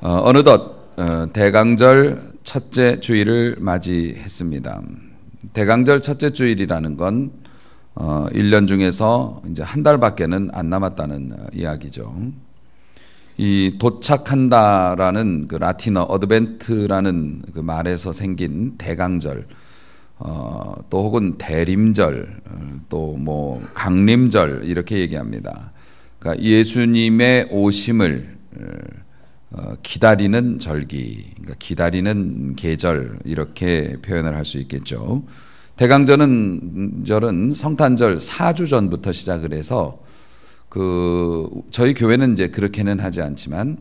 어느덧 대강절 첫째 주일을 맞이했습니다. 대강절 첫째 주일이라는 건 1년 중에서 이제 한 달밖에는 안 남았다는 이야기죠. 이 도착한다라는 그 라틴어 어드벤트라는 그 말에서 생긴 대강절, 또 혹은 대림절, 또 뭐 강림절 이렇게 얘기합니다. 그러니까 예수님의 오심을 기다리는 절기, 그러니까 기다리는 계절 이렇게 표현을 할 수 있겠죠. 대강절은 성탄절 4주 전부터 시작을 해서 저희 교회는 이제 그렇게는 하지 않지만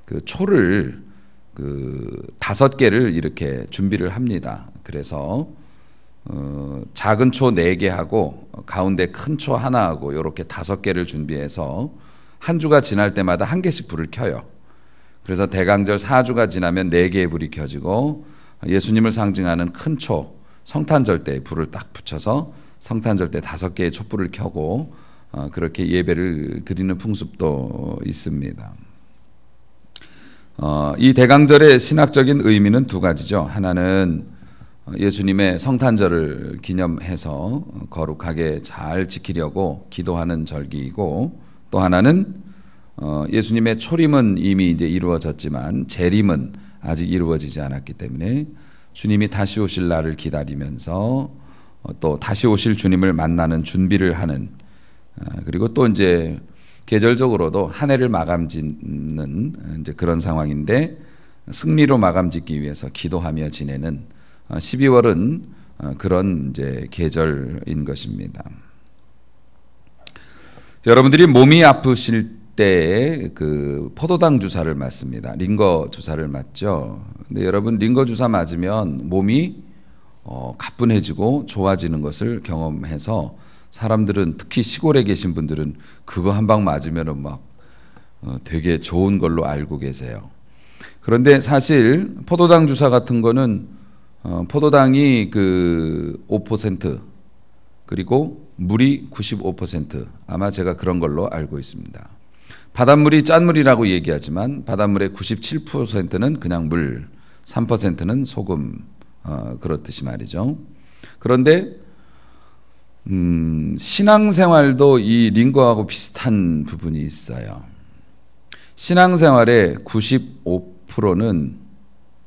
그 초를 5개를 이렇게 준비를 합니다. 그래서 작은 초 4개 하고 가운데 큰 초 하나 하고 이렇게 5개를 준비해서 한 주가 지날 때마다 한 개씩 불을 켜요. 그래서 대강절 4주가 지나면 4개의 불이 켜지고 예수님을 상징하는 큰 초, 성탄절 때 불을 딱 붙여서 성탄절 때 5개의 촛불을 켜고 그렇게 예배를 드리는 풍습도 있습니다. 이 대강절의 신학적인 의미는 2가지죠. 하나는 예수님의 성탄절을 기념해서 거룩하게 잘 지키려고 기도하는 절기이고, 또 하나는 예수님의 초림은 이미 이제 이루어졌지만 재림은 아직 이루어지지 않았기 때문에 주님이 다시 오실 날을 기다리면서 또 다시 오실 주님을 만나는 준비를 하는, 그리고 또 이제 계절적으로도 한 해를 마감 짓는 이제 그런 상황인데 승리로 마감 짓기 위해서 기도하며 지내는 12월은 그런 이제 계절인 것입니다. 여러분들이 몸이 아프실 때 그 포도당 주사를 맞습니다. 링거 주사를 맞죠. 근데 여러분 링거 주사 맞으면 몸이 가뿐해지고 좋아지는 것을 경험해서 사람들은, 특히 시골에 계신 분들은 그거 한 방 맞으면은 막 되게 좋은 걸로 알고 계세요. 그런데 사실 포도당 주사 같은 거는 포도당이 그 5% 그리고 물이 95%, 아마 제가 그런 걸로 알고 있습니다. 바닷물이 짠물이라고 얘기하지만 바닷물의 97%는 그냥 물, 3%는 소금, 그렇듯이 말이죠. 그런데 신앙생활도 이 링거하고 비슷한 부분이 있어요. 신앙생활의 95%는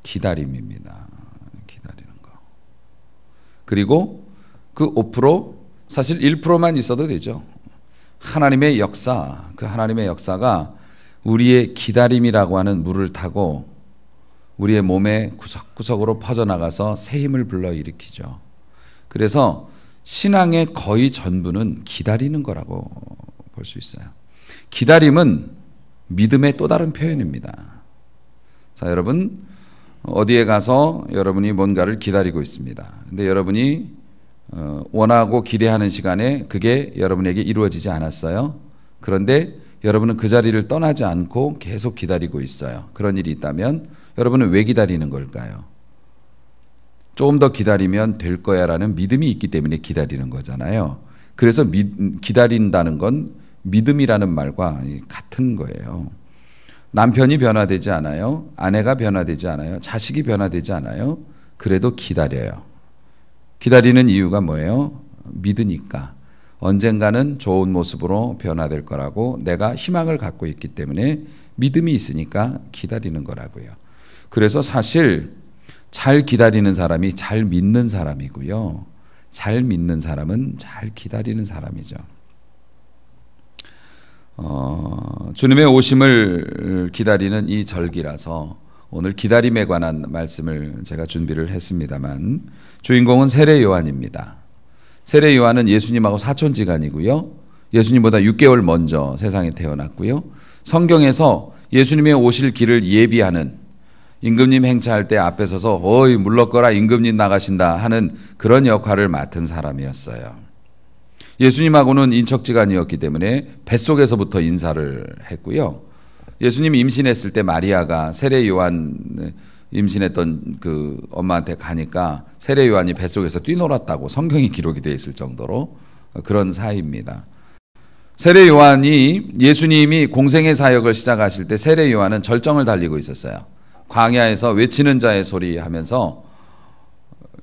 기다림입니다. 기다리는 거. 그리고 그 5% 사실 1%만 있어도 되죠. 하나님의 역사, 그 하나님의 역사가 우리의 기다림이라고 하는 물을 타고 우리의 몸의 구석구석으로 퍼져나가서 새 힘을 불러일으키죠. 그래서 신앙의 거의 전부는 기다리는 거라고 볼 수 있어요. 기다림은 믿음의 또 다른 표현입니다. 자, 여러분 어디에 가서 여러분이 뭔가를 기다리고 있습니다. 근데 여러분이 원하고 기대하는 시간에 그게 여러분에게 이루어지지 않았어요. 그런데 여러분은 그 자리를 떠나지 않고 계속 기다리고 있어요. 그런 일이 있다면 여러분은 왜 기다리는 걸까요? 조금 더 기다리면 될 거야 라는 믿음이 있기 때문에 기다리는 거잖아요. 그래서 기다린다는 건 믿음이라는 말과 같은 거예요. 남편이 변화되지 않아요. 아내가 변화되지 않아요. 자식이 변화되지 않아요. 그래도 기다려요. 기다리는 이유가 뭐예요? 믿으니까. 언젠가는 좋은 모습으로 변화될 거라고 내가 희망을 갖고 있기 때문에 믿음이 있으니까 기다리는 거라고요. 그래서 사실 잘 기다리는 사람이 잘 믿는 사람이고요. 잘 믿는 사람은 잘 기다리는 사람이죠. 주님의 오심을 기다리는 이 절기라서 오늘 기다림에 관한 말씀을 제가 준비를 했습니다만, 주인공은 세례 요한입니다. 세례 요한은 예수님하고 사촌지간이고요. 예수님보다 6개월 먼저 세상에 태어났고요. 성경에서 예수님의 오실 길을 예비하는, 임금님 행차할 때 앞에 서서 어이 물러거라 임금님 나가신다 하는 그런 역할을 맡은 사람이었어요. 예수님하고는 인척지간이었기 때문에 뱃속에서부터 인사를 했고요. 예수님이 임신했을 때 마리아가 세례 요한 임신했던 그 엄마한테 가니까 세례 요한이 뱃속에서 뛰놀았다고 성경이 기록이 되어 있을 정도로 그런 사이입니다. 세례 요한이 예수님이 공생의 사역을 시작하실 때 세례 요한은 절정을 달리고 있었어요. 광야에서 외치는 자의 소리 하면서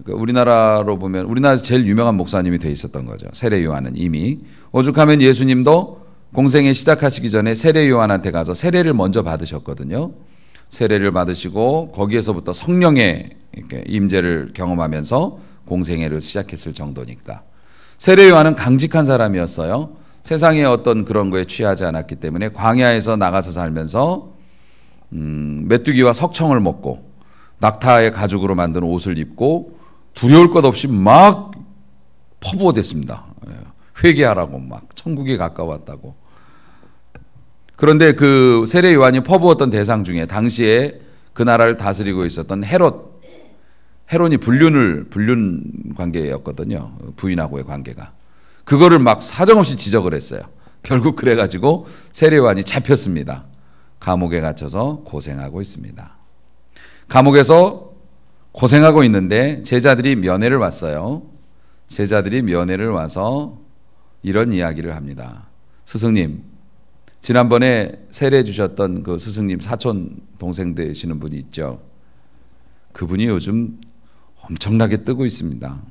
우리나라로 보면 우리나라에서 제일 유명한 목사님이 돼 있었던 거죠. 세례 요한은 이미. 오죽하면 예수님도 공생애 시작하시기 전에 세례 요한한테 가서 세례를 먼저 받으셨거든요. 세례를 받으시고 거기에서부터 성령의 임재를 경험하면서 공생애를 시작했을 정도니까. 세례 요한은 강직한 사람이었어요. 세상의 어떤 그런 거에 취하지 않았기 때문에 광야에서 나가서 살면서 메뚜기와 석청을 먹고 낙타의 가죽으로 만든 옷을 입고 두려울 것 없이 막 퍼부어댔습니다. 회개하라고 막 천국에 가까웠다고. 그런데 그 세례 요한이 퍼부었던 대상 중에 당시에 그 나라를 다스리고 있었던 헤롯이 불륜 관계였거든요. 부인하고의 관계가. 그거를 막 사정없이 지적을 했어요. 결국 그래가지고 세례 요한이 잡혔습니다. 감옥에 갇혀서 고생하고 있습니다. 감옥에서 고생하고 있는데 제자들이 면회를 왔어요. 제자들이 면회를 와서 이런 이야기를 합니다. 스승님, 지난번에 세례 주셨던 그 스승님 사촌 동생 되시는 분이 있죠. 그분이 요즘 엄청나게 뜨고 있습니다.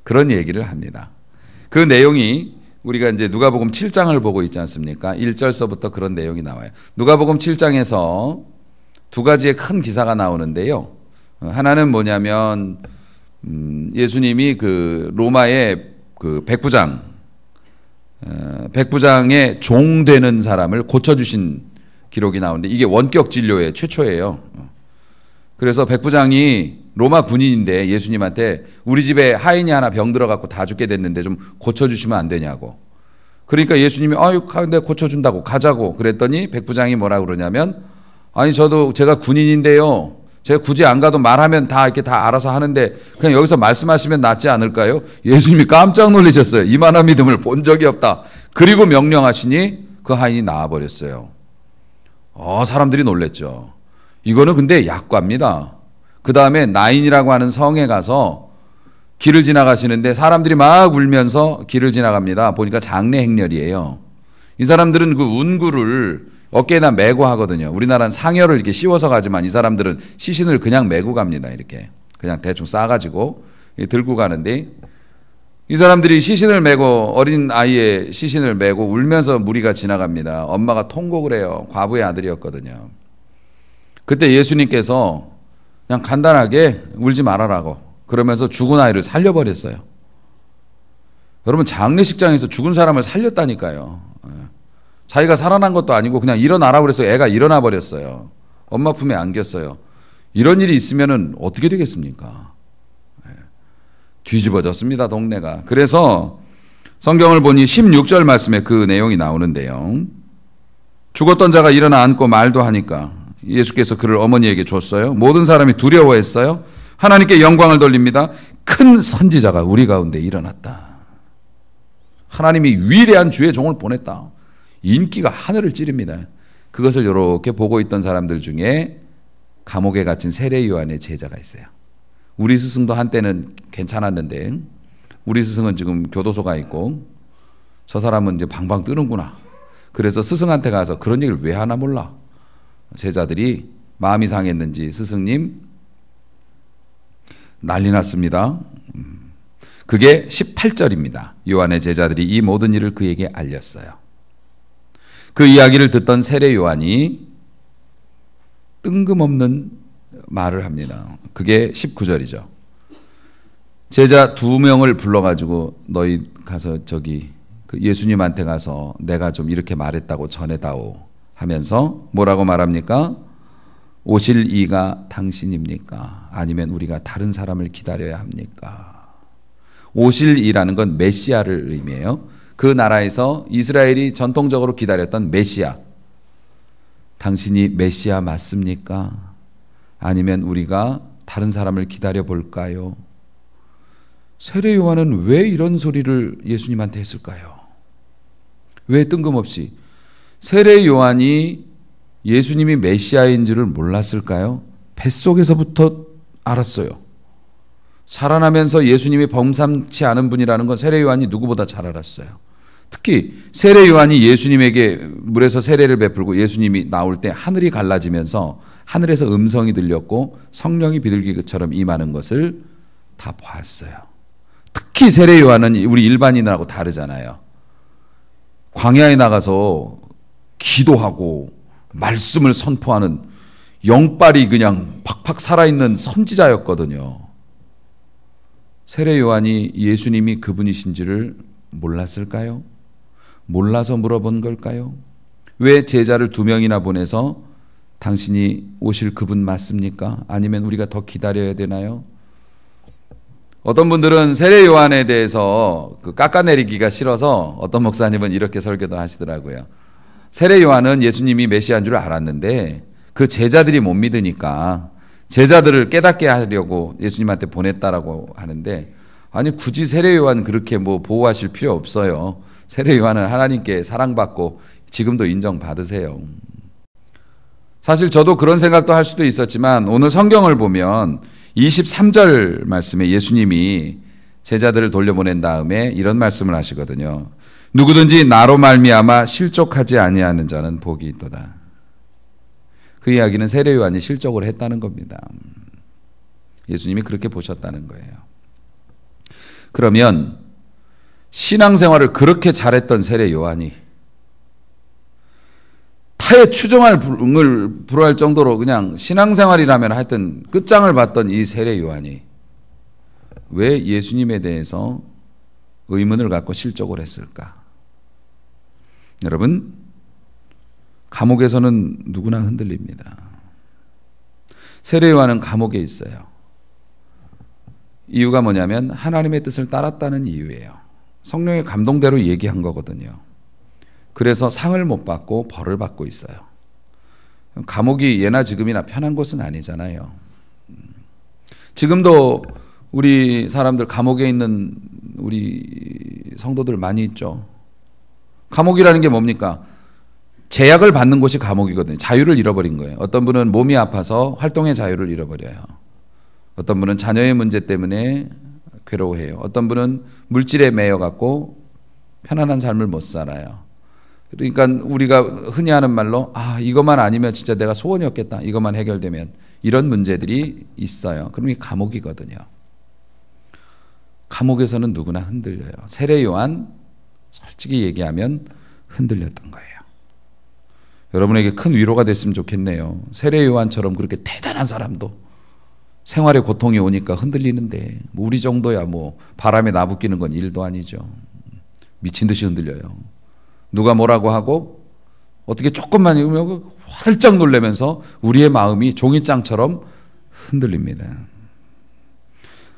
그런 얘기를 합니다. 그 내용이 우리가 이제 누가복음 7장을 보고 있지 않습니까? 1절서부터 그런 내용이 나와요. 누가복음 7장에서 두 가지의 큰 기사가 나오는데요. 하나는 뭐냐면 예수님이 그 로마의 그 백부장의 종 되는 사람을 고쳐주신 기록이 나오는데 이게 원격 진료의 최초예요. 그래서 백부장이 로마 군인인데 예수님한테 우리 집에 하인이 하나 병 들어갖고 다 죽게 됐는데 좀 고쳐주시면 안 되냐고. 그러니까 예수님이 내가 고쳐준다고 가자고 그랬더니 백부장이 뭐라 그러냐면 아니 제가 군인인데요. 제가 굳이 안 가도 말하면 다 이렇게 다 알아서 하는데 그냥 여기서 말씀하시면 낫지 않을까요? 예수님이 깜짝 놀라셨어요. 이만한 믿음을 본 적이 없다. 그리고 명령하시니 그 하인이 나와버렸어요. 사람들이 놀랬죠. 이거는 근데 약과입니다. 그 다음에 나인이라고 하는 성에 가서 길을 지나가시는데 사람들이 막 울면서 길을 지나갑니다. 보니까 장례 행렬이에요. 이 사람들은 그 운구를 어깨에다 메고 하거든요. 우리나라는 상여를 이렇게 씌워서 가지만 이 사람들은 시신을 그냥 메고 갑니다. 이렇게 그냥 대충 싸가지고 들고 가는데 이 사람들이 시신을 메고 어린 아이의 시신을 메고 울면서 무리가 지나갑니다. 엄마가 통곡을 해요. 과부의 아들이었거든요. 그때 예수님께서 그냥 간단하게 울지 말아라고 그러면서 죽은 아이를 살려버렸어요. 여러분 장례식장에서 죽은 사람을 살렸다니까요. 자기가 살아난 것도 아니고 그냥 일어나라고 그래서 애가 일어나 버렸어요. 엄마 품에 안겼어요. 이런 일이 있으면 어떻게 되겠습니까? 뒤집어졌습니다, 동네가. 그래서 성경을 보니 16절 말씀에 그 내용이 나오는데요. 죽었던 자가 일어나 앉고 말도 하니까 예수께서 그를 어머니에게 줬어요. 모든 사람이 두려워했어요. 하나님께 영광을 돌립니다. 큰 선지자가 우리 가운데 일어났다. 하나님이 위대한 주의 종을 보냈다. 인기가 하늘을 찌릅니다. 그것을 이렇게 보고 있던 사람들 중에 감옥에 갇힌 세례 요한의 제자가 있어요. 우리 스승도 한때는 괜찮았는데 우리 스승은 지금 교도소가 있고 저 사람은 이제 방방 뜨는구나. 그래서 스승한테 가서 그런 얘기를 왜 하나 몰라. 제자들이 마음이 상했는지 스승님 난리 났습니다. 그게 18절입니다. 요한의 제자들이 이 모든 일을 그에게 알렸어요. 그 이야기를 듣던 세례 요한이 뜬금없는 말을 합니다. 그게 19절이죠. 제자 2명을 불러가지고 너희 가서 그 예수님한테 가서 내가 좀 이렇게 말했다고 전해다오 하면서 뭐라고 말합니까? 오실 이가 당신입니까? 아니면 우리가 다른 사람을 기다려야 합니까? 오실 이라는 건 메시아를 의미해요. 그 나라에서 이스라엘이 전통적으로 기다렸던 메시아. 당신이 메시아 맞습니까? 아니면 우리가 다른 사람을 기다려 볼까요? 세례 요한은 왜 이런 소리를 예수님한테 했을까요? 왜 뜬금없이? 세례 요한이 예수님이 메시아인 줄을 몰랐을까요? 뱃속에서부터 알았어요. 살아나면서 예수님이 범상치 않은 분이라는 건 세례 요한이 누구보다 잘 알았어요. 특히 세례 요한이 예수님에게 물에서 세례를 베풀고 예수님이 나올 때 하늘이 갈라지면서 하늘에서 음성이 들렸고 성령이 비둘기처럼 임하는 것을 다 보았어요. 특히 세례 요한은 우리 일반인하고 다르잖아요. 광야에 나가서 기도하고 말씀을 선포하는 영빨이 그냥 팍팍 살아있는 선지자였거든요. 세례 요한이 예수님이 그분이신지를 몰랐을까요? 몰라서 물어본 걸까요? 왜 제자를 2명이나 보내서 당신이 오실 그분 맞습니까? 아니면 우리가 더 기다려야 되나요? 어떤 분들은 세례 요한에 대해서 깎아내리기가 싫어서 어떤 목사님은 이렇게 설교도 하시더라고요. 세례 요한은 예수님이 메시아인 줄 알았는데 그 제자들이 못 믿으니까 제자들을 깨닫게 하려고 예수님한테 보냈다라고 하는데, 아니 굳이 세례 요한 그렇게 보호하실 필요 없어요. 세례 요한은 하나님께 사랑받고 지금도 인정받으세요. 사실 저도 그런 생각도 할 수도 있었지만 오늘 성경을 보면 23절 말씀에 예수님이 제자들을 돌려보낸 다음에 이런 말씀을 하시거든요. 누구든지 나로 말미암아 실족하지 아니하는 자는 복이 있도다. 그 이야기는 세례 요한이 실족을 했다는 겁니다. 예수님이 그렇게 보셨다는 거예요. 그러면 신앙생활을 그렇게 잘했던 세례 요한이 타의 추종할 을 불허할 정도로 그냥 신앙생활이라면 하여튼 끝장을 봤던 이 세례 요한이 왜 예수님에 대해서 의문을 갖고 실족을 했을까? 여러분, 감옥에서는 누구나 흔들립니다. 세례 요한은 감옥에 있어요. 이유가 뭐냐면 하나님의 뜻을 따랐다는 이유예요. 성령의 감동대로 얘기한 거거든요. 그래서 상을 못 받고 벌을 받고 있어요. 감옥이 예나 지금이나 편한 곳은 아니잖아요. 지금도 우리 사람들 감옥에 있는 우리 성도들 많이 있죠. 감옥이라는 게 뭡니까? 제약을 받는 곳이 감옥이거든요. 자유를 잃어버린 거예요. 어떤 분은 몸이 아파서 활동의 자유를 잃어버려요. 어떤 분은 자녀의 문제 때문에 괴로워해요. 어떤 분은 물질에 매여갖고 편안한 삶을 못 살아요. 그러니까 우리가 흔히 하는 말로 이것만 아니면 진짜 내가 소원이 없겠다. 이것만 해결되면 이런 문제들이 있어요. 그럼 이게 감옥이거든요. 감옥에서는 누구나 흔들려요. 세례 요한 솔직히 얘기하면 흔들렸던 거예요. 여러분에게 큰 위로가 됐으면 좋겠네요. 세례 요한처럼 그렇게 대단한 사람도 생활에 고통이 오니까 흔들리는데 우리 정도야 바람에 나부끼는 건 일도 아니죠. 미친 듯이 흔들려요. 누가 뭐라고 하고 어떻게 조금만 읽으면 활짝 놀라면서 우리의 마음이 종이장처럼 흔들립니다.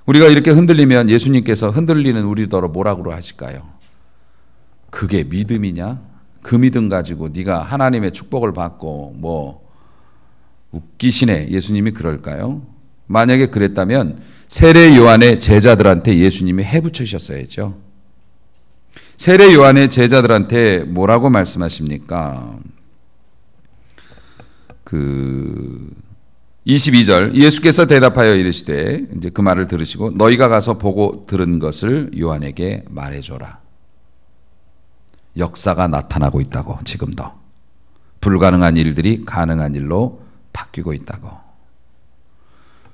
우리가 이렇게 흔들리면 예수님께서 흔들리는 우리더러 뭐라고 하실까요? 그게 믿음이냐? 그 믿음 가지고 네가 하나님의 축복을 받고 웃기시네. 예수님이 그럴까요? 만약에 그랬다면 세례 요한의 제자들한테 예수님이 해붙이셨어야죠. 세례 요한의 제자들한테 뭐라고 말씀하십니까? 22절 예수께서 대답하여 이르시되, 이제 그 말을 들으시고 너희가 가서 보고 들은 것을 요한에게 말해줘라. 역사가 나타나고 있다고. 지금도 불가능한 일들이 가능한 일로 바뀌고 있다고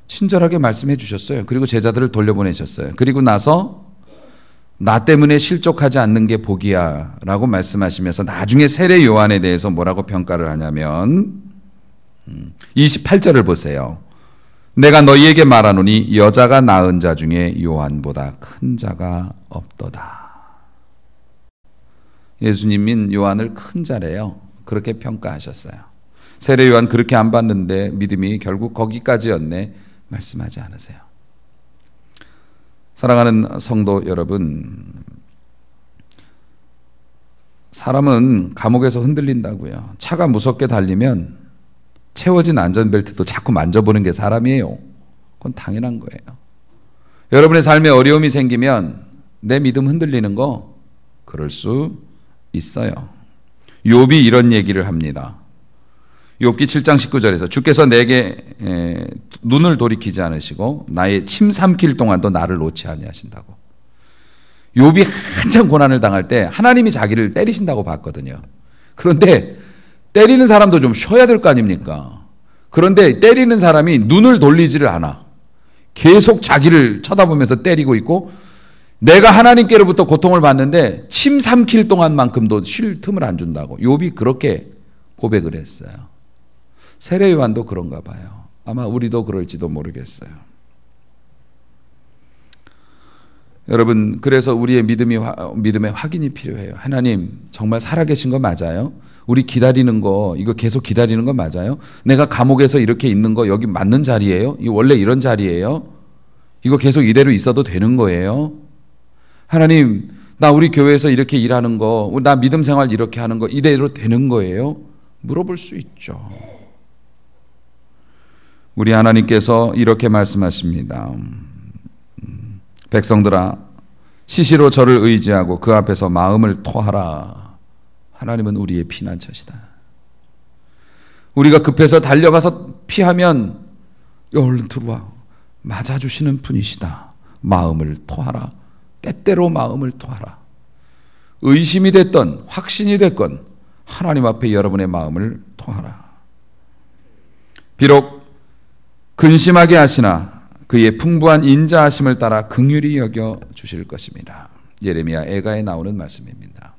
친절하게 말씀해 주셨어요. 그리고 제자들을 돌려보내셨어요. 그리고 나서 나 때문에 실족하지 않는 게 복이야 라고 말씀하시면서 나중에 세례 요한에 대해서 뭐라고 평가를 하냐면 28절을 보세요. 내가 너희에게 말하노니 여자가 낳은 자 중에 요한보다 큰 자가 없도다. 예수님인 요한을 큰 자래요. 그렇게 평가하셨어요. 세례 요한 그렇게 안 받는데 믿음이 결국 거기까지였네 말씀하지 않으세요. 사랑하는 성도 여러분, 사람은 감옥에서 흔들린다고요. 차가 무섭게 달리면 채워진 안전벨트도 자꾸 만져보는 게 사람이에요. 그건 당연한 거예요. 여러분의 삶에 어려움이 생기면 내 믿음 흔들리는 거 그럴 수 있어요. 욥이 이런 얘기를 합니다. 욥기 7장 19절에서 주께서 내게 눈을 돌이키지 않으시고 나의 침 삼킬 동안도 나를 놓지 아니하신다고. 욥이 한참 고난을 당할 때 하나님이 자기를 때리신다고 봤거든요. 그런데 때리는 사람도 좀 쉬어야 될 거 아닙니까? 그런데 때리는 사람이 눈을 돌리지를 않아. 계속 자기를 쳐다보면서 때리고 있고, 내가 하나님께로부터 고통을 받는데 침 삼킬 동안만큼도 쉴 틈을 안 준다고 욥이 그렇게 고백을 했어요. 세례 요한도 그런가 봐요. 아마 우리도 그럴지도 모르겠어요. 여러분, 그래서 우리의 믿음의 확인이 필요해요. 하나님 정말 살아계신 거 맞아요? 우리 기다리는 거, 이거 계속 기다리는 거 맞아요? 내가 감옥에서 이렇게 있는 거 여기 맞는 자리예요? 이거 원래 이런 자리예요? 이거 계속 이대로 있어도 되는 거예요? 하나님, 나 우리 교회에서 이렇게 일하는 거, 나 믿음 생활 이렇게 하는 거 이대로 되는 거예요? 물어볼 수 있죠. 우리 하나님께서 이렇게 말씀하십니다. 백성들아, 시시로 저를 의지하고 그 앞에서 마음을 토하라. 하나님은 우리의 피난처시다. 우리가 급해서 달려가서 피하면 얼른 들어와 맞아주시는 분이시다. 마음을 토하라. 때때로 마음을 토하라. 의심이 됐던 확신이 됐건 하나님 앞에 여러분의 마음을 토하라. 비록 근심하게 하시나 그의 풍부한 인자하심을 따라 긍휼히 여겨 주실 것입니다. 예레미야 애가에 나오는 말씀입니다.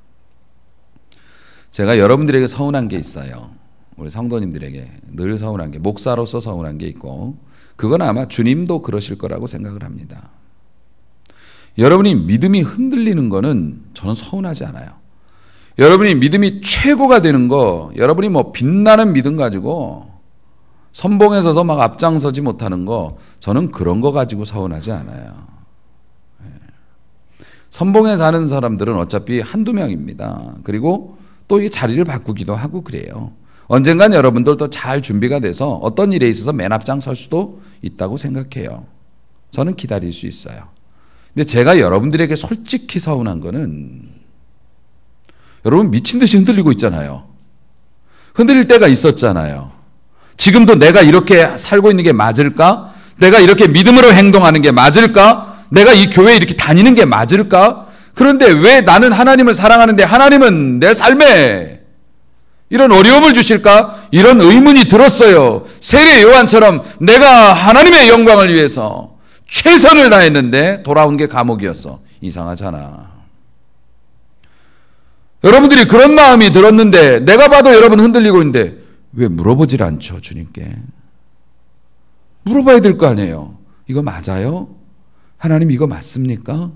제가 여러분들에게 서운한 게 있어요. 우리 성도님들에게 늘 서운한 게, 목사로서 서운한 게 있고, 그건 아마 주님도 그러실 거라고 생각을 합니다. 여러분이 믿음이 흔들리는 거는 저는 서운하지 않아요. 여러분이 믿음이 최고가 되는 거, 여러분이 뭐 빛나는 믿음 가지고 선봉에 서서 막 앞장서지 못하는 거, 저는 그런 거 가지고 서운하지 않아요. 선봉에 사는 사람들은 어차피 한두 명입니다. 그리고 또 이 자리를 바꾸기도 하고 그래요. 언젠간 여러분들도 잘 준비가 돼서 어떤 일에 있어서 맨 앞장 설 수도 있다고 생각해요. 저는 기다릴 수 있어요. 근데 제가 여러분들에게 솔직히 서운한 거는, 여러분 미친 듯이 흔들리고 있잖아요. 흔들릴 때가 있었잖아요. 지금도 내가 이렇게 살고 있는 게 맞을까? 내가 이렇게 믿음으로 행동하는 게 맞을까? 내가 이 교회에 이렇게 다니는 게 맞을까? 그런데 왜 나는 하나님을 사랑하는데 하나님은 내 삶에 이런 어려움을 주실까? 이런 의문이 들었어요. 세례 요한처럼 내가 하나님의 영광을 위해서 최선을 다했는데 돌아온 게 감옥이었어. 이상하잖아. 여러분들이 그런 마음이 들었는데 내가 봐도 여러분 흔들리고 있는데 왜 물어보질 않죠, 주님께? 물어봐야 될 거 아니에요. 이거 맞아요? 하나님 이거 맞습니까?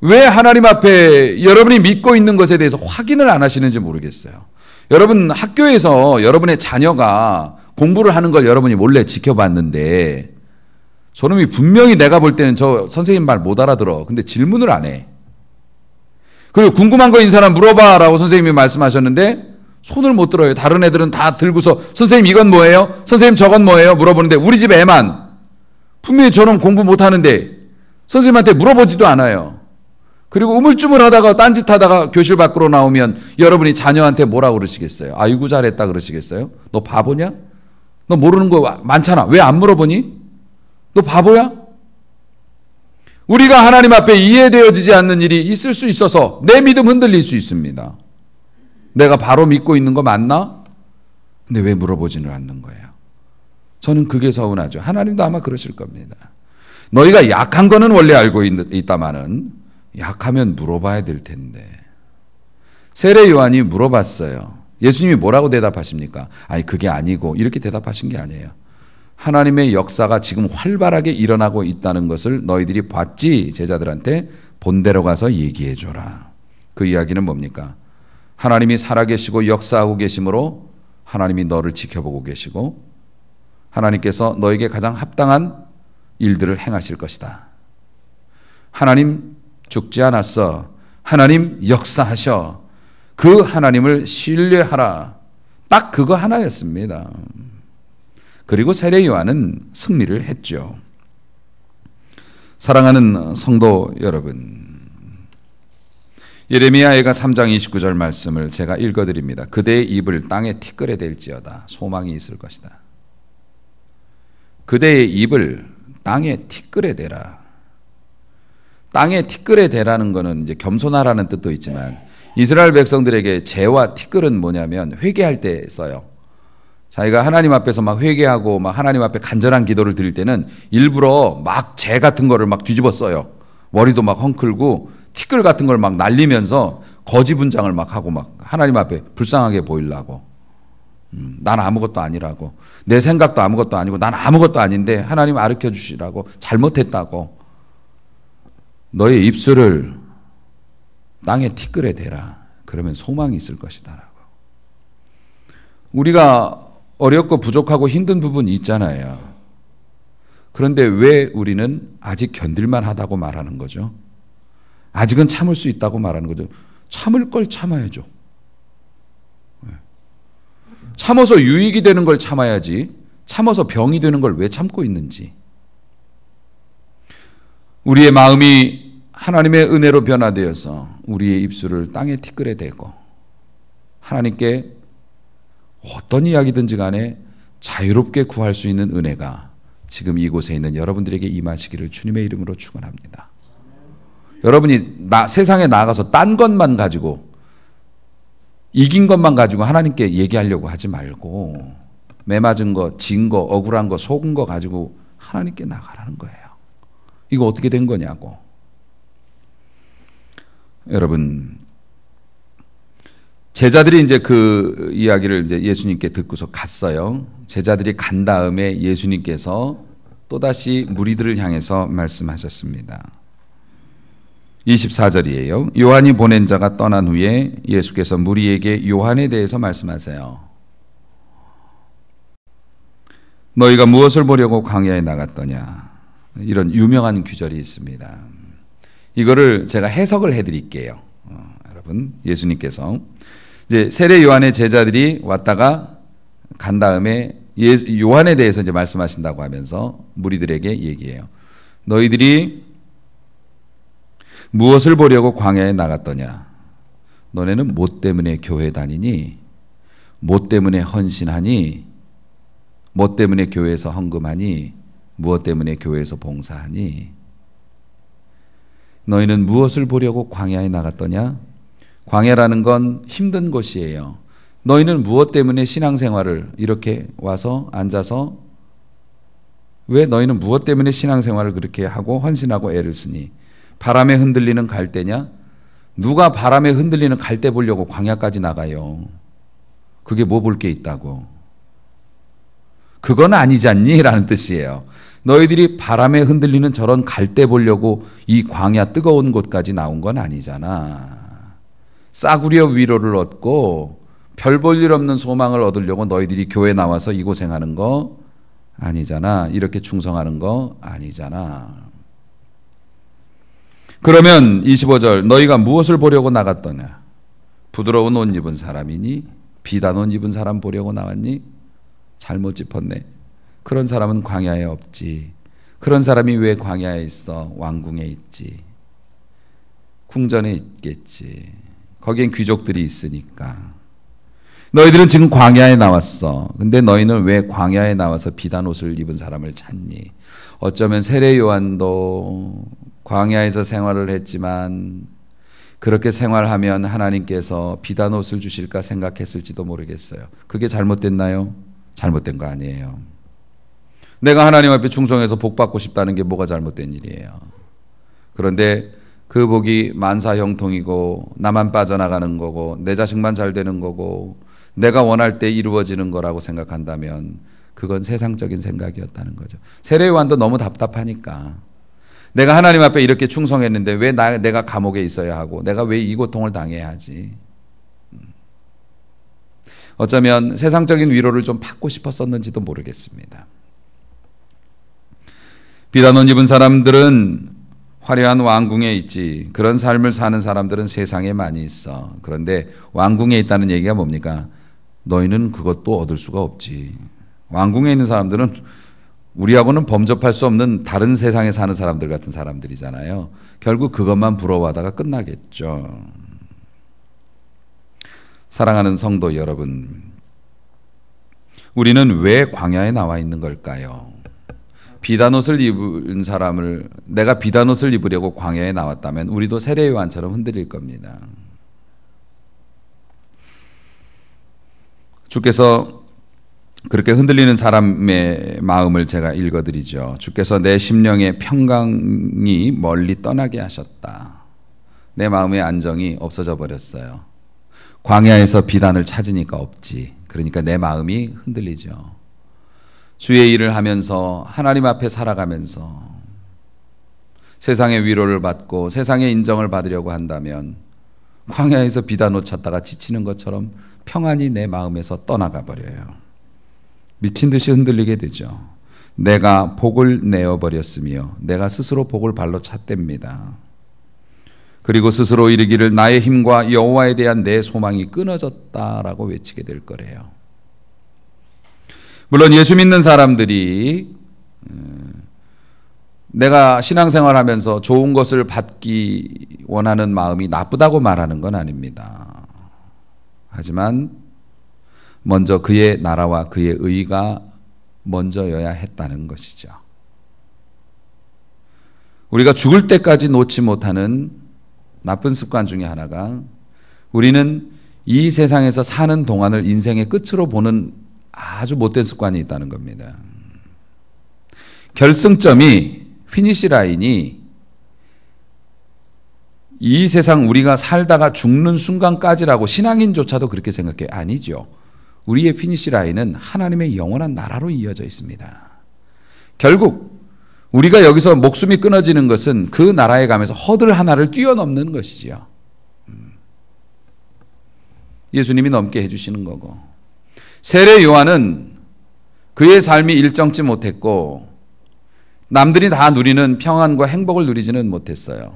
왜 하나님 앞에 여러분이 믿고 있는 것에 대해서 확인을 안 하시는지 모르겠어요. 여러분 학교에서 여러분의 자녀가 공부를 하는 걸 여러분이 몰래 지켜봤는데, 저놈이 분명히 내가 볼 때는 저 선생님 말 못 알아들어. 근데 질문을 안 해. 그리고 궁금한 거인 사람 물어봐라고 선생님이 말씀하셨는데 손을 못 들어요. 다른 애들은 다 들고서 선생님 이건 뭐예요? 선생님 저건 뭐예요? 물어보는데 우리 집 애만 분명히 저놈 공부 못하는데 선생님한테 물어보지도 않아요. 그리고 우물쭈물하다가 딴짓하다가 교실 밖으로 나오면 여러분이 자녀한테 뭐라고 그러시겠어요? 아이고 잘했다 그러시겠어요? 너 바보냐? 너 모르는 거 많잖아. 왜 안 물어보니? 너 바보야? 우리가 하나님 앞에 이해되어지지 않는 일이 있을 수 있어서 내 믿음 흔들릴 수 있습니다. 내가 바로 믿고 있는 거 맞나? 근데 왜 물어보지는 않는 거예요? 저는 그게 서운하죠. 하나님도 아마 그러실 겁니다. 너희가 약한 거는 원래 알고 있다마는 약하면 물어봐야 될 텐데. 세례 요한이 물어봤어요. 예수님이 뭐라고 대답하십니까? 아니 그게 아니고 이렇게 대답하신 게 아니에요. 하나님의 역사가 지금 활발하게 일어나고 있다는 것을 너희들이 봤지? 제자들한테 본대로 가서 얘기해 줘라. 그 이야기는 뭡니까? 하나님이 살아계시고 역사하고 계심으로 하나님이 너를 지켜보고 계시고 하나님께서 너에게 가장 합당한 일들을 행하실 것이다. 하나님 죽지 않았어. 하나님 역사하셔. 그 하나님을 신뢰하라. 딱 그거 하나였습니다. 그리고 세례 요한은 승리를 했죠. 사랑하는 성도 여러분, 예레미야가 3장 29절 말씀을 제가 읽어드립니다. 그대의 입을 땅에 티끌에 댈지어다. 소망이 있을 것이다. 그대의 입을 땅에 티끌에 대라. 땅에 티끌에 대라는 거는 이제 겸손하라는 뜻도 있지만 이스라엘 백성들에게 재와 티끌은 뭐냐면 회개할 때 써요. 자기가 하나님 앞에서 막 회개하고 막 하나님 앞에 간절한 기도를 드릴 때는 일부러 막 재 같은 거를 막 뒤집어 써요. 머리도 막 헝클고 티끌 같은 걸 막 날리면서 거지 분장을 막 하고 막 하나님 앞에 불쌍하게 보이려고. 난 아무것도 아니라고. 내 생각도 아무것도 아니고 난 아무것도 아닌데 하나님 가르쳐 주시라고. 잘못했다고. 너의 입술을 땅에 티끌에 대라. 그러면 소망이 있을 것이다 라고. 우리가 어렵고 부족하고 힘든 부분이 있잖아요. 그런데 왜 우리는 아직 견딜만 하다고 말하는 거죠? 아직은 참을 수 있다고 말하는 거죠. 참을 걸 참아야죠. 참아서 유익이 되는 걸 참아야지 참아서 병이 되는 걸 왜 참고 있는지. 우리의 마음이 하나님의 은혜로 변화되어서 우리의 입술을 땅에 티끌에 대고 하나님께 어떤 이야기든지 간에 자유롭게 구할 수 있는 은혜가 지금 이곳에 있는 여러분들에게 임하시기를 주님의 이름으로 축원합니다. 여러분이 세상에 나가서 딴 것만 가지고 이긴 것만 가지고 하나님께 얘기하려고 하지 말고 매맞은 거, 진 거, 억울한 거, 속은 거 가지고 하나님께 나가라는 거예요. 이거 어떻게 된 거냐고. 여러분, 제자들이 이제 그 이야기를 이제 예수님께 듣고서 갔어요. 제자들이 간 다음에 예수님께서 또다시 무리들을 향해서 말씀하셨습니다. 24절이에요. 요한이 보낸 자가 떠난 후에 예수께서 무리에게 요한에 대해서 말씀하세요. 너희가 무엇을 보려고 광야에 나갔더냐. 이런 유명한 구절이 있습니다. 이거를 제가 해석을 해드릴게요. 여러분, 예수님께서 이제 세례 요한의 제자들이 왔다가 간 다음에 요한에 대해서 이제 말씀하신다고 하면서 무리들에게 얘기해요. 너희들이 무엇을 보려고 광야에 나갔더냐? 너네는 뭐 때문에 교회 다니니? 뭐 때문에 헌신하니? 뭐 때문에 교회에서 헌금하니? 무엇 때문에 교회에서 봉사하니? 너희는 무엇을 보려고 광야에 나갔더냐? 광야라는 건 힘든 곳이에요. 너희는 무엇 때문에 신앙생활을 이렇게 와서 앉아서 왜 너희는 무엇 때문에 신앙생활을 그렇게 하고 헌신하고 애를 쓰니? 바람에 흔들리는 갈대냐? 누가 바람에 흔들리는 갈대 보려고 광야까지 나가요? 그게 뭐 볼 게 있다고? 그건 아니지 않니? 라는 뜻이에요. 너희들이 바람에 흔들리는 저런 갈대 보려고 이 광야 뜨거운 곳까지 나온 건 아니잖아. 싸구려 위로를 얻고 별 볼 일 없는 소망을 얻으려고 너희들이 교회 나와서 이 고생하는 거 아니잖아. 이렇게 충성하는 거 아니잖아. 그러면 25절 너희가 무엇을 보려고 나갔더냐? 부드러운 옷 입은 사람이니? 비단 옷 입은 사람 보려고 나왔니? 잘못 짚었네. 그런 사람은 광야에 없지. 그런 사람이 왜 광야에 있어? 왕궁에 있지. 궁전에 있겠지. 거기엔 귀족들이 있으니까. 너희들은 지금 광야에 나왔어. 근데 너희는 왜 광야에 나와서 비단 옷을 입은 사람을 찾니? 어쩌면 세례 요한도 광야에서 생활을 했지만 그렇게 생활하면 하나님께서 비단 옷을 주실까 생각했을지도 모르겠어요. 그게 잘못됐나요? 잘못된 거 아니에요. 내가 하나님 앞에 충성해서 복 받고 싶다는 게 뭐가 잘못된 일이에요. 그런데 그 복이 만사형통이고 나만 빠져나가는 거고 내 자식만 잘 되는 거고 내가 원할 때 이루어지는 거라고 생각한다면 그건 세상적인 생각이었다는 거죠. 세례 요한도 너무 답답하니까 내가 하나님 앞에 이렇게 충성했는데 왜 내가 감옥에 있어야 하고 내가 왜 이 고통을 당해야 하지? 어쩌면 세상적인 위로를 좀 받고 싶었었는지도 모르겠습니다. 비단 옷 입은 사람들은 화려한 왕궁에 있지. 그런 삶을 사는 사람들은 세상에 많이 있어. 그런데 왕궁에 있다는 얘기가 뭡니까? 너희는 그것도 얻을 수가 없지. 왕궁에 있는 사람들은 우리하고는 범접할 수 없는 다른 세상에 사는 사람들 같은 사람들이잖아요. 결국 그것만 부러워하다가 끝나겠죠. 사랑하는 성도 여러분, 우리는 왜 광야에 나와 있는 걸까요? 비단옷을 입은 사람을 내가 비단옷을 입으려고 광야에 나왔다면 우리도 세례 요한처럼 흔들릴 겁니다. 주께서 그렇게 흔들리는 사람의 마음을 제가 읽어드리죠. 주께서 내 심령의 평강이 멀리 떠나게 하셨다. 내 마음의 안정이 없어져 버렸어요. 광야에서 비단을 찾으니까 없지. 그러니까 내 마음이 흔들리죠. 주의 일을 하면서 하나님 앞에 살아가면서 세상의 위로를 받고 세상의 인정을 받으려고 한다면 광야에서 비단옷 찾다가 지치는 것처럼 평안이 내 마음에서 떠나가 버려요. 미친 듯이 흔들리게 되죠. 내가 복을 내어버렸으며 내가 스스로 복을 발로 찼답니다. 그리고 스스로 이르기를 나의 힘과 여호와에 대한 내 소망이 끊어졌다라고 외치게 될 거래요. 물론 예수 믿는 사람들이 내가 신앙생활하면서 좋은 것을 받기 원하는 마음이 나쁘다고 말하는 건 아닙니다. 하지만 먼저 그의 나라와 그의 의가 먼저여야 했다는 것이죠. 우리가 죽을 때까지 놓지 못하는 나쁜 습관 중에 하나가 우리는 이 세상에서 사는 동안을 인생의 끝으로 보는 아주 못된 습관이 있다는 겁니다. 결승점이 피니시 라인이 이 세상 우리가 살다가 죽는 순간까지라고 신앙인조차도 그렇게 생각해요. 아니죠. 우리의 피니시 라인은 하나님의 영원한 나라로 이어져 있습니다. 결국 우리가 여기서 목숨이 끊어지는 것은 그 나라에 가면서 허들 하나를 뛰어넘는 것이지요. 예수님이 넘게 해주시는 거고, 세례 요한은 그의 삶이 일정치 못했고 남들이 다 누리는 평안과 행복을 누리지는 못했어요.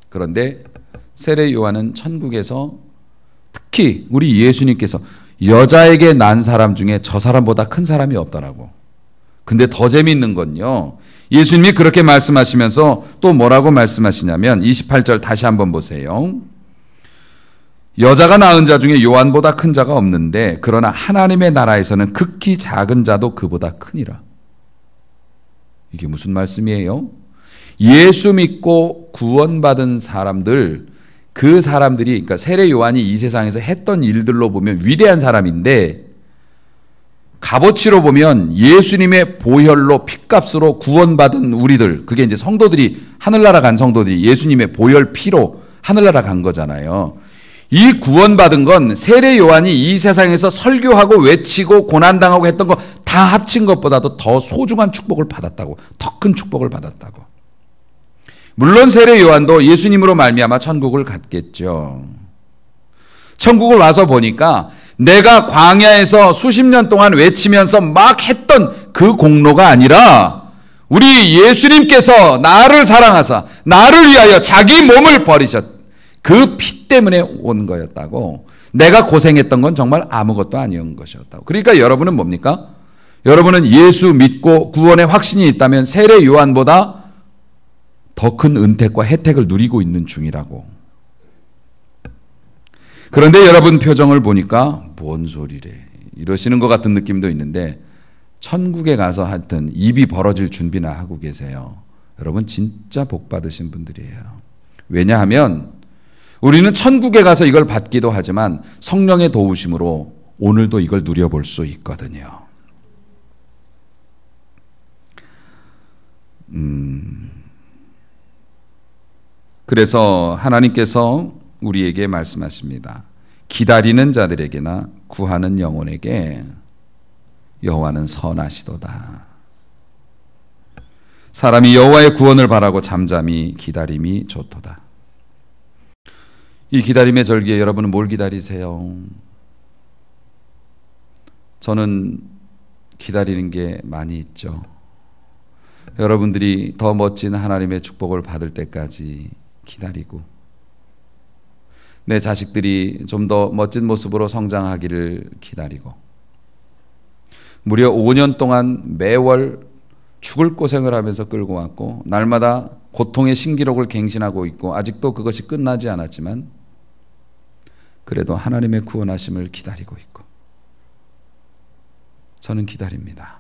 그런데 세례 요한은 천국에서 특히 우리 예수님께서 여자에게 난 사람 중에 저 사람보다 큰 사람이 없더라고. 근데 더 재미있는 건요, 예수님이 그렇게 말씀하시면서 또 뭐라고 말씀하시냐면 28절 다시 한번 보세요. 여자가 낳은 자 중에 요한보다 큰 자가 없는데 그러나 하나님의 나라에서는 극히 작은 자도 그보다 크니라. 이게 무슨 말씀이에요? 예수 믿고 구원받은 사람들, 그 사람들이, 그러니까 세례 요한이 이 세상에서 했던 일들로 보면 위대한 사람인데 값어치로 보면 예수님의 보혈로 핏값으로 구원받은 우리들, 그게 이제 성도들이, 하늘나라 간 성도들이 예수님의 보혈 피로 하늘나라 간 거잖아요. 이 구원받은 건 세례 요한이 이 세상에서 설교하고 외치고 고난당하고 했던 거 다 합친 것보다도 더 소중한 축복을 받았다고, 더 큰 축복을 받았다고. 물론 세례 요한도 예수님으로 말미암아 천국을 갔겠죠. 천국을 와서 보니까 내가 광야에서 수십 년 동안 외치면서 막 했던 그 공로가 아니라 우리 예수님께서 나를 사랑하사 나를 위하여 자기 몸을 버리셨, 그 피 때문에 온 거였다고. 내가 고생했던 건 정말 아무것도 아니었던 것이었다고. 그러니까 여러분은 뭡니까? 여러분은 예수 믿고 구원의 확신이 있다면 세례 요한보다 더 큰 은택과 혜택을 누리고 있는 중이라고. 그런데 여러분 표정을 보니까 뭔 소리래 이러시는 것 같은 느낌도 있는데, 천국에 가서 하여튼 입이 벌어질 준비나 하고 계세요. 여러분 진짜 복 받으신 분들이에요. 왜냐하면 우리는 천국에 가서 이걸 받기도 하지만 성령의 도우심으로 오늘도 이걸 누려볼 수 있거든요. 그래서 하나님께서 우리에게 말씀하십니다. 기다리는 자들에게나 구하는 영혼에게 여호와는 선하시도다. 사람이 여호와의 구원을 바라고 잠잠히 기다림이 좋도다. 이 기다림의 절기에 여러분은 뭘 기다리세요? 저는 기다리는 게 많이 있죠. 여러분들이 더 멋진 하나님의 축복을 받을 때까지 기다리고, 내 자식들이 좀 더 멋진 모습으로 성장하기를 기다리고, 무려 5년 동안 매월 죽을 고생을 하면서 끌고 왔고 날마다 고통의 신기록을 갱신하고 있고 아직도 그것이 끝나지 않았지만 그래도 하나님의 구원하심을 기다리고 있고, 저는 기다립니다.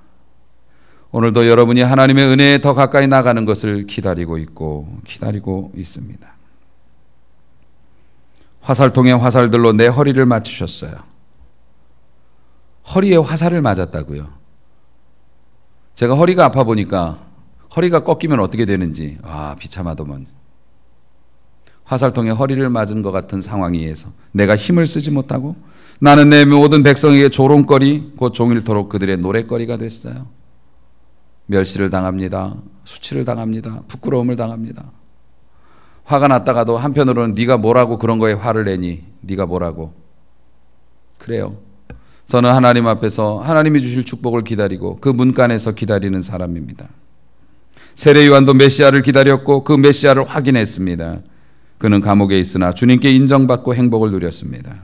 오늘도 여러분이 하나님의 은혜에 더 가까이 나가는 것을 기다리고 있습니다. 화살통에 화살들로 내 허리를 맞추셨어요. 허리에 화살을 맞았다고요. 제가 허리가 아파 보니까 허리가 꺾이면 어떻게 되는지 비참하더만. 화살통에 허리를 맞은 것 같은 상황에서 내가 힘을 쓰지 못하고 나는 내 모든 백성에게 조롱거리 곧 종일토록 그들의 노랫거리가 됐어요. 멸시를 당합니다. 수치를 당합니다. 부끄러움을 당합니다. 화가 났다가도 한편으로는 네가 뭐라고 그런 거에 화를 내니? 네가 뭐라고? 그래요. 저는 하나님 앞에서 하나님이 주실 축복을 기다리고 그 문간에서 기다리는 사람입니다. 세례 요한도 메시아를 기다렸고 그 메시아를 확인했습니다. 그는 감옥에 있으나 주님께 인정받고 행복을 누렸습니다.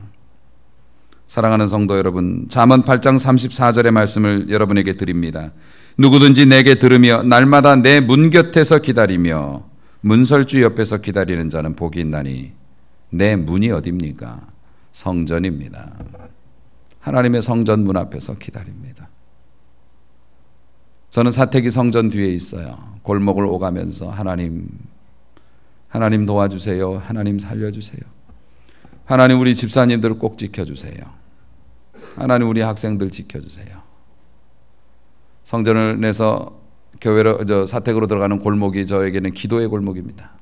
사랑하는 성도 여러분, 잠언 8장 34절의 말씀을 여러분에게 드립니다. 누구든지 내게 들으며 날마다 내 문 곁에서 기다리며 문설주 옆에서 기다리는 자는 복이 있나니. 내 문이 어디입니까? 성전입니다. 하나님의 성전 문 앞에서 기다립니다. 저는 사택이 성전 뒤에 있어요. 골목을 오가면서 하나님 도와주세요. 하나님 살려주세요. 하나님 우리 집사님들 꼭 지켜주세요. 하나님 우리 학생들 지켜주세요. 성전을 내서 교회로 사택으로 들어가는 골목이 저에게는 기도의 골목입니다.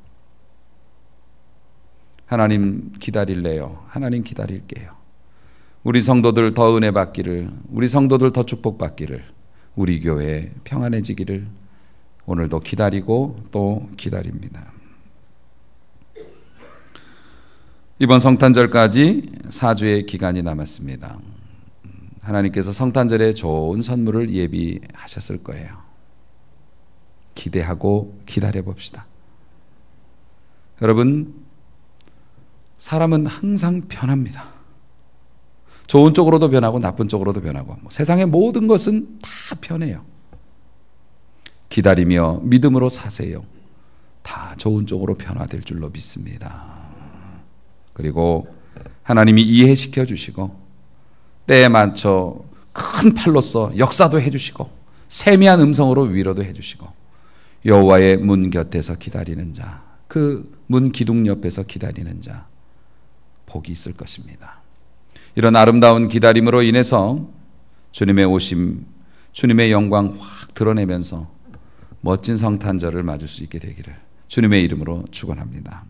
하나님 기다릴래요. 하나님 기다릴게요. 우리 성도들 더 은혜 받기를, 우리 성도들 더 축복 받기를, 우리 교회 평안해지기를 오늘도 기다리고 또 기다립니다. 이번 성탄절까지 4주의 기간이 남았습니다. 하나님께서 성탄절에 좋은 선물을 예비하셨을 거예요. 기대하고 기다려 봅시다. 여러분, 사람은 항상 변합니다. 좋은 쪽으로도 변하고 나쁜 쪽으로도 변하고 세상의 모든 것은 다 변해요. 기다리며 믿음으로 사세요. 다 좋은 쪽으로 변화될 줄로 믿습니다. 그리고 하나님이 이해시켜 주시고 때에 맞춰 큰 팔로써 역사도 해주시고 세미한 음성으로 위로도 해주시고 여호와의 문 곁에서 기다리는 자, 그 문 기둥 옆에서 기다리는 자 복이 있을 것입니다. 이런 아름다운 기다림으로 인해서 주님의 오심, 주님의 영광 확 드러내면서 멋진 성탄절을 맞을 수 있게 되기를 주님의 이름으로 축원합니다.